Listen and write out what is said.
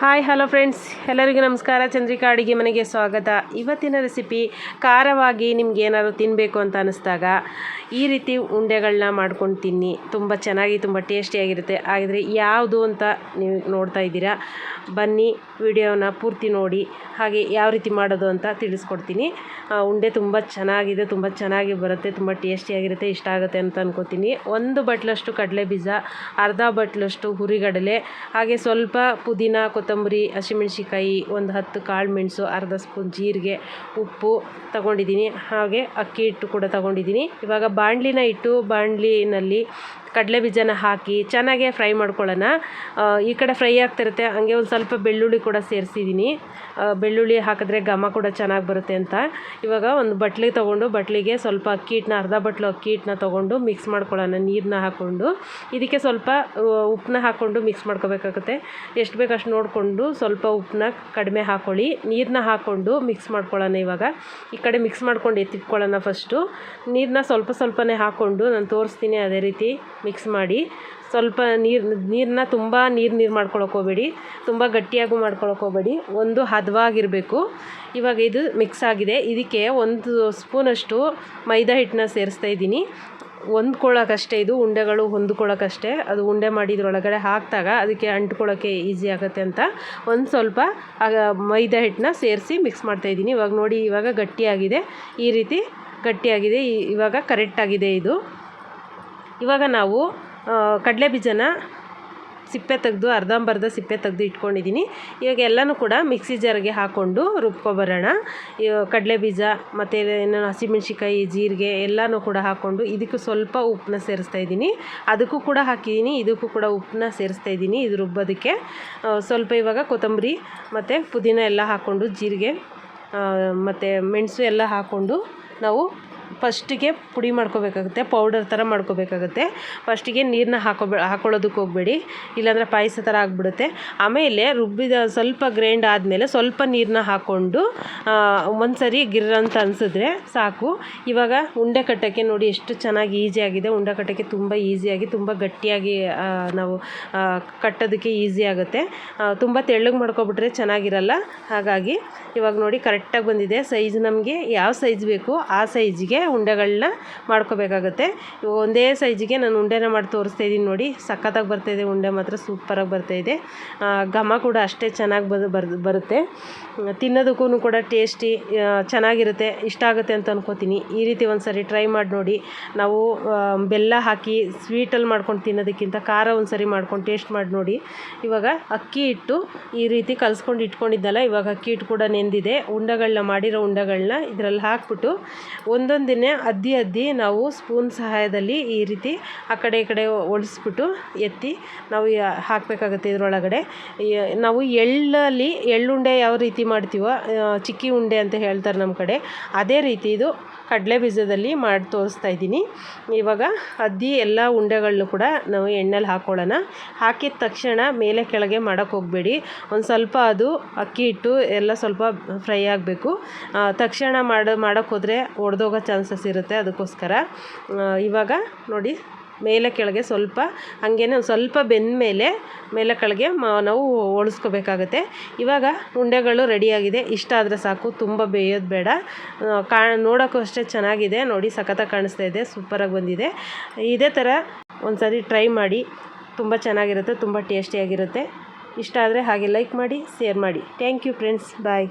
Hi hello friends, ಎಲ್ಲರಿಗೂ ನಮಸ್ಕಾರ. ಚಂದ್ರಿಕಾ ಅಡುಗೆ ಮನೆಗೆ ಸ್ವಾಗತ. ಇವತ್ತಿನ ರೆಸಿಪಿ ಖಾರವಾಗಿ ನಿಮ್ಗೆ ಏನಾದರೂ ತಿನ್ನಬೇಕು ಅಂತ ಅನ್ನಿಸ್ದಾಗ ಈ ರೀತಿ ಉಂಡೆಗಳನ್ನ ಮಾಡ್ಕೊಂಡು ತಿನ್ನಿ. ತುಂಬ ಚೆನ್ನಾಗಿ ತುಂಬ ಟೇಸ್ಟಿಯಾಗಿರುತ್ತೆ. ಹಾಗಿದ್ರೆ ಯಾವುದು ಅಂತ ನೀವು ನೋಡ್ತಾ ಇದ್ದೀರಾ, ಬನ್ನಿ ವಿಡಿಯೋನ ಪೂರ್ತಿ ನೋಡಿ. ಹಾಗೆ ಯಾವ ರೀತಿ ಮಾಡೋದು ಅಂತ ತಿಳಿಸ್ಕೊಡ್ತೀನಿ. ಉಂಡೆ ತುಂಬ ಚೆನ್ನಾಗಿದೆ, ತುಂಬ ಚೆನ್ನಾಗಿ ಬರುತ್ತೆ, ತುಂಬ ಟೇಸ್ಟಿಯಾಗಿರುತ್ತೆ, ಇಷ್ಟ ಆಗುತ್ತೆ ಅಂತ ಅನ್ಕೋತೀನಿ. 1 ಬಟ್ಲಷ್ಟು ಕಡಲೆ ಬೀಜ, ಅರ್ಧ ಬಟ್ಲಷ್ಟು ಹುರಿಗಡಲೆ, ಹಾಗೆ ಸ್ವಲ್ಪ ಪುದೀನ, ಕೊತ್ತಂಬರಿ, ಹಸಿಮೆಣಸಿಕಾಯಿ, ಒಂದು 10 ಕಾಳು ಮೆಣಸು, ಅರ್ಧ ಸ್ಪೂನ್ ಜೀರಿಗೆ, ಉಪ್ಪು ತಗೊಂಡಿದ್ದೀನಿ. ಹಾಗೆ ಅಕ್ಕಿ ಹಿಟ್ಟು ಕೂಡ ತಗೊಂಡಿದ್ದೀನಿ. ಇವಾಗ ಬಾಣಲಿನ ಇಟ್ಟು ಬಾಣಲಿನಲ್ಲಿ ಕಡಲೆ ಬೀಜನ ಹಾಕಿ ಚೆನ್ನಾಗೆ ಫ್ರೈ ಮಾಡ್ಕೊಳ್ಳೋಣ. ಈ ಕಡೆ ಫ್ರೈ ಆಗ್ತಿರುತ್ತೆ, ಹಾಗೆ ಒಂದು ಸ್ವಲ್ಪ ಬೆಳ್ಳುಳ್ಳಿ ಕೂಡ ಸೇರಿಸಿದ್ದೀನಿ. ಬೆಳ್ಳುಳ್ಳಿ ಹಾಕಿದ್ರೆ ಘಮ ಕೂಡ ಚೆನ್ನಾಗಿ ಬರುತ್ತೆ ಅಂತ. ಇವಾಗ ಒಂದು ಬಟ್ಲಿಗೆ ತೊಗೊಂಡು ಬಟ್ಲಿಗೆ ಸ್ವಲ್ಪ ಅಕ್ಕಿ ಹಿಟ್ಟನ್ನ, ಅರ್ಧ ಬಟ್ಲು ಅಕ್ಕಿ ಹಿಟ್ಟನ್ನ ತೊಗೊಂಡು ಮಿಕ್ಸ್ ಮಾಡ್ಕೊಳ್ಳೋಣ. ನೀರನ್ನ ಹಾಕ್ಕೊಂಡು ಇದಕ್ಕೆ ಸ್ವಲ್ಪ ಉಪ್ಪನ್ನ ಹಾಕ್ಕೊಂಡು ಮಿಕ್ಸ್ ಮಾಡ್ಕೋಬೇಕಾಗುತ್ತೆ. ಎಷ್ಟು ಬೇಕು ಅಷ್ಟು ನೋಡಿಕೊಂಡು ಸ್ವಲ್ಪ ಉಪ್ಪನ್ನ ಕಡಿಮೆ ಹಾಕ್ಕೊಳ್ಳಿ. ನೀರನ್ನ ಹಾಕ್ಕೊಂಡು ಮಿಕ್ಸ್ ಮಾಡ್ಕೊಳ್ಳೋಣ. ಇವಾಗ ಈ ಕಡೆ ಮಿಕ್ಸ್ ಮಾಡ್ಕೊಂಡು ಎತ್ತಿಟ್ಕೊಳ್ಳೋಣ. ಫಸ್ಟು ನೀರನ್ನ ಸ್ವಲ್ಪನೇ ಹಾಕ್ಕೊಂಡು ನಾನು ತೋರಿಸ್ತೀನಿ. ಅದೇ ರೀತಿ ಮಿಕ್ಸ್ ಮಾಡಿ ಸ್ವಲ್ಪ ನೀರನ್ನ ತುಂಬ ನೀರು ಮಾಡ್ಕೊಳಕ್ಕೆ ಹೋಗಬೇಡಿ, ತುಂಬ ಗಟ್ಟಿಯಾಗೂ ಮಾಡ್ಕೊಳಕ್ಕೆ ಹೋಗಬೇಡಿ, ಒಂದು ಹದವಾಗಿರಬೇಕು. ಇವಾಗ ಇದು ಮಿಕ್ಸ್ ಆಗಿದೆ. ಇದಕ್ಕೆ 1 ಸ್ಪೂನಷ್ಟು ಮೈದಾ ಹಿಟ್ಟನ್ನ ಸೇರಿಸ್ತಾ ಇದ್ದೀನಿ. ಹೊಂದ್ಕೊಳ್ಳೋಕ್ಕಷ್ಟೇ, ಇದು ಉಂಡೆಗಳು ಹೊಂದ್ಕೊಳ್ಳೋಕ್ಕಷ್ಟೇ. ಅದು ಉಂಡೆ ಮಾಡಿ ಇದ್ರೊಳಗಡೆ ಹಾಕಿದಾಗ ಅದಕ್ಕೆ ಅಂಟ್ಕೊಳ್ಳೋಕ್ಕೆ ಈಸಿ ಆಗುತ್ತೆ ಅಂತ ಒಂದು ಸ್ವಲ್ಪ ಮೈದಾ ಹಿಟ್ಟನ್ನ ಸೇರಿಸಿ ಮಿಕ್ಸ್ ಮಾಡ್ತಾಯಿದ್ದೀನಿ. ಇವಾಗ ನೋಡಿ, ಇವಾಗ ಗಟ್ಟಿಯಾಗಿದೆ, ಈ ರೀತಿ ಗಟ್ಟಿಯಾಗಿದೆ. ಇವಾಗ ಕರೆಕ್ಟಾಗಿದೆ ಇದು. ಇವಾಗ ನಾವು ಕಡಲೆ ಬೀಜನ ಸಿಪ್ಪೆ ತೆಗೆದು ಅರ್ಧಂಬರ್ಧ ಸಿಪ್ಪೆ ತೆಗೆದು ಇಟ್ಕೊಂಡಿದ್ದೀನಿ. ಇವಾಗ ಎಲ್ಲನೂ ಕೂಡ ಮಿಕ್ಸಿ ಜಾರ್ಗೆ ಹಾಕ್ಕೊಂಡು ರುಬ್ಕೊಬರೋಣ. ಕಡಲೆ ಬೀಜ ಮತ್ತು ಹಸಿಮೆಣ್ಸಿಕಾಯಿ, ಜೀರಿಗೆ ಎಲ್ಲನೂ ಕೂಡ ಹಾಕ್ಕೊಂಡು ಇದಕ್ಕೂ ಸ್ವಲ್ಪ ಉಪ್ಪನ್ನ ಸೇರಿಸ್ತಾ ಇದ್ದೀನಿ. ಅದಕ್ಕೂ ಕೂಡ ಹಾಕಿದ್ದೀನಿ, ಇದಕ್ಕೂ ಕೂಡ ಉಪ್ಪನ್ನ ಸೇರಿಸ್ತಾ ಇದ್ದೀನಿ ಇದು ರುಬ್ಬೋದಕ್ಕೆ. ಸ್ವಲ್ಪ ಇವಾಗ ಕೊತ್ತಂಬರಿ ಮತ್ತು ಪುದೀನ ಎಲ್ಲ ಹಾಕ್ಕೊಂಡು, ಜೀರಿಗೆ ಮತ್ತು ಮೆಣಸು ಎಲ್ಲ ಹಾಕ್ಕೊಂಡು ನಾವು ಫಸ್ಟಿಗೆ ಪುಡಿ ಮಾಡ್ಕೋಬೇಕಾಗುತ್ತೆ, ಪೌಡರ್ ಥರ ಮಾಡ್ಕೋಬೇಕಾಗುತ್ತೆ. ಫಸ್ಟಿಗೆ ನೀರನ್ನ ಹಾಕೊಳ್ಳೋದಕ್ಕೆ ಹೋಗಬೇಡಿ, ಇಲ್ಲಾಂದರೆ ಪಾಯಸ ಥರ ಆಗಿಬಿಡುತ್ತೆ. ಆಮೇಲೆ ರುಬ್ಬಿದ ಸ್ವಲ್ಪ ಗ್ರೈಂಡ್ ಆದಮೇಲೆ ಸ್ವಲ್ಪ ನೀರನ್ನ ಹಾಕ್ಕೊಂಡು ಒಂದು ಸರಿ ಗಿರ್ರ ಅಂತ ಅನಿಸಿದ್ರೆ ಸಾಕು. ಇವಾಗ ಉಂಡೆ ಕಟ್ಟೋಕ್ಕೆ ನೋಡಿ ಎಷ್ಟು ಚೆನ್ನಾಗಿ ಈಸಿಯಾಗಿದೆ. ಉಂಡೆ ಕಟ್ಟೋಕ್ಕೆ ತುಂಬ ಈಸಿಯಾಗಿ, ತುಂಬ ಗಟ್ಟಿಯಾಗಿ ನಾವು ಕಟ್ಟೋದಕ್ಕೆ ಈಸಿ ಆಗುತ್ತೆ. ತುಂಬ ತೆಳ್ಳಗೆ ಮಾಡ್ಕೊಬಿಟ್ರೆ ಚೆನ್ನಾಗಿರಲ್ಲ. ಹಾಗಾಗಿ ಇವಾಗ ನೋಡಿ ಕರೆಕ್ಟಾಗಿ ಬಂದಿದೆ. ಸೈಜ್ ನಮಗೆ ಯಾವ ಸೈಜ್ ಬೇಕು ಆ ಸೈಜಿಗೆ ಉಂಡೆಗಳನ್ನ ಮಾಡ್ಕೋಬೇಕಾಗುತ್ತೆ. ಇವಾಗ ಒಂದೇ ಸೈಜಿಗೆ ನಾನು ಉಂಡೆನ ಮಾಡಿ ತೋರಿಸ್ತಾ ಇದ್ದೀನಿ. ನೋಡಿ ಸಖತ್ತಾಗಿ ಬರ್ತಾಯಿದೆ ಉಂಡೆ, ಮಾತ್ರ ಸೂಪರಾಗಿ ಬರ್ತಾಯಿದೆ. ಘಮ ಕೂಡ ಅಷ್ಟೇ ಚೆನ್ನಾಗಿ ಬರುತ್ತೆ. ತಿನ್ನೋದಕ್ಕೂ ಕೂಡ ಟೇಸ್ಟಿ ಚೆನ್ನಾಗಿರುತ್ತೆ, ಇಷ್ಟ ಆಗುತ್ತೆ ಅಂತ ಅನ್ಕೋತೀನಿ. ಈ ರೀತಿ ಒಂದು ಸರಿ ಟ್ರೈ ಮಾಡಿ ನೋಡಿ. ನಾವು ಬೆಲ್ಲ ಹಾಕಿ ಸ್ವೀಟಲ್ಲಿ ಮಾಡ್ಕೊಂಡು ತಿನ್ನೋದಕ್ಕಿಂತ ಖಾರ ಒಂದು ಸರಿ ಮಾಡ್ಕೊಂಡು ಟೇಸ್ಟ್ ಮಾಡಿ ನೋಡಿ. ಇವಾಗ ಅಕ್ಕಿ ಹಿಟ್ಟು ಈ ರೀತಿ ಕಲಿಸ್ಕೊಂಡು ಇಟ್ಕೊಂಡಿದ್ದಲ್ಲ, ಇವಾಗ ಅಕ್ಕಿ ಹಿಟ್ಟು ಕೂಡ ನೆಂದಿದೆ. ಮಾಡಿರೋ ಉಂಡೆಗಳನ್ನ ಇದರಲ್ಲಿ ಹಾಕ್ಬಿಟ್ಟು ಒಂದೊಂದಿನೇ ಅದ್ದಿ ನಾವು ಸ್ಪೂನ್ ಸಹಾಯದಲ್ಲಿ ಈ ರೀತಿ ಆ ಕಡೆ ಈ ಕಡೆ ಒಡಿಸ್ಬಿಟ್ಟು ಎತ್ತಿ ನಾವು ಹಾಕಬೇಕಾಗುತ್ತೆ. ಇದರೊಳಗಡೆ ನಾವು ಎಳ್ಳುಂಡೆ ಯಾವ ರೀತಿ ಮಾಡ್ತೀವೋ, ಚಿಕ್ಕಿ ಉಂಡೆ ಅಂತ ಹೇಳ್ತಾರೆ ನಮ್ಮ ಕಡೆ, ಅದೇ ರೀತಿ ಇದು ಕಡಲೆ ಬೀಜದಲ್ಲಿ ಮಾಡಿ ತೋರಿಸ್ತಾ ಇದ್ದೀನಿ. ಇವಾಗ ಎಲ್ಲ ಉಂಡೆಗಳನ್ನೂ ಕೂಡ ನಾವು ಎಣ್ಣೆಲಿ ಹಾಕ್ಕೊಳ್ಳೋಣ. ಹಾಕಿದ ತಕ್ಷಣ ಮೇಲೆ ಕೆಳಗೆ ಮಾಡೋಕ್ಕೆ ಹೋಗಬೇಡಿ. ಒಂದು ಸ್ವಲ್ಪ ಅದು ಅಕ್ಕಿ ಹಿಟ್ಟು ಎಲ್ಲ ಸ್ವಲ್ಪ ಫ್ರೈ ಆಗಬೇಕು. ತಕ್ಷಣ ಮಾಡೋಕ್ಕೆ ಹೋದರೆ ಒಡೆದೋಗೋ ಚಾನ್ಸಸ್ ಇರುತ್ತೆ. ಅದಕ್ಕೋಸ್ಕರ ಇವಾಗ ನೋಡಿ ಮೇಲೆ ಕೆಳಗೆ ಸ್ವಲ್ಪ ಹಾಗೇನೆ ಸ್ವಲ್ಪ ಬೆಂದ ಮೇಲೆ ಕೆಳಗೆ ನಾವು ಒಡಿಸ್ಕೋಬೇಕಾಗತ್ತೆ. ಇವಾಗ ಉಂಡೆಗಳು ರೆಡಿಯಾಗಿದೆ. ಇಷ್ಟ ಆದರೆ ಸಾಕು, ತುಂಬ ಬೇಯೋದು ಬೇಡ. ನೋಡೋಕ್ಕೂ ಅಷ್ಟೇ ಚೆನ್ನಾಗಿದೆ. ನೋಡಿ ಸಖತ್ತಾಗಿ ಕಾಣಿಸ್ತಾ ಇದೆ, ಸೂಪರಾಗಿ ಬಂದಿದೆ. ಇದೇ ಥರ ಒಂದು ಸರಿ ಟ್ರೈ ಮಾಡಿ, ತುಂಬ ಚೆನ್ನಾಗಿರುತ್ತೆ, ತುಂಬ ಟೇಸ್ಟಿಯಾಗಿರುತ್ತೆ. ಇಷ್ಟ ಆದರೆ ಹಾಗೆ ಲೈಕ್ ಮಾಡಿ, ಶೇರ್ ಮಾಡಿ. Thank you friends, bye.